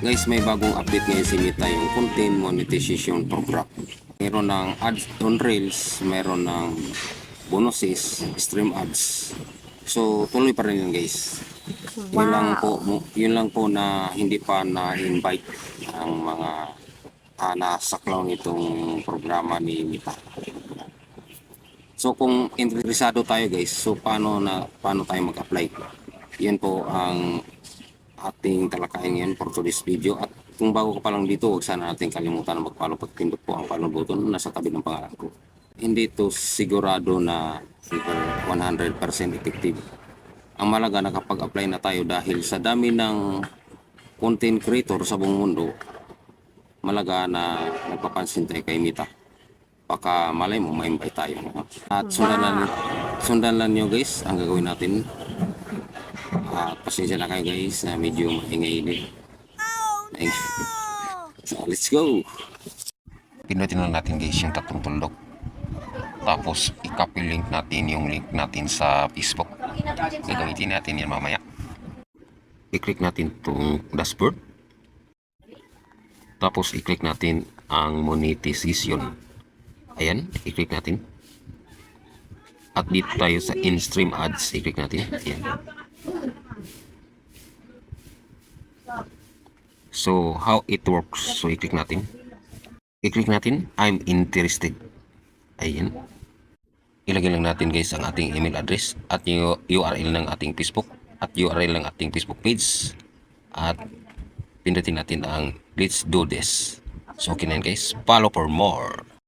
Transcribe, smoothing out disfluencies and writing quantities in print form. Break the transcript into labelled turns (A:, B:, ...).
A: Guys, may bagong update ngayon si Meta, yung content monetization program. Meron ng ads on Reels, meron ng bonuses, stream ads. So, tuloy pa rin yun guys. Yun lang po na hindi pa na-invite ang mga nasaklaw nitong programa ni Meta. So, kung interesado tayo guys, so paano tayo mag-apply? Yan po ang ating talakayin ngayon for today's video. At kung bago ka pa lang dito, huwag sana natin kalimutan na mag-follow, pagpindot po ang follow button nasa tabi ng pangalan ko. Hindi to sigurado na 100% effective. Ang malaga nakapag-apply na tayo dahil sa dami ng content creator sa buong mundo, malaga na nagpapansin tayo kay Meta. Baka malay mo ma-invite tayo. At sundan lang nyo guys ang gagawin natin. At pasensya na kayo guys na medyo maingay din. So let's go. Pinutin lang natin guys yung tatlong tuldok. Tapos i-copy link natin yung link natin sa Facebook. Gagamitin natin yan mamaya. I-click natin itong dashboard. Tapos i-click natin ang monetization. Ayan, i-click natin. At dito tayo sa in-stream ads. I-click natin. Ayan. So, how it works? So, i-click natin. I-click natin, I'm interested. Ayan. Ilagay lang natin guys ang ating email address at yung URL ng ating Facebook at URL ng ating Facebook page. At pindutin natin ang let's do this. So, okay na guys. Follow for more.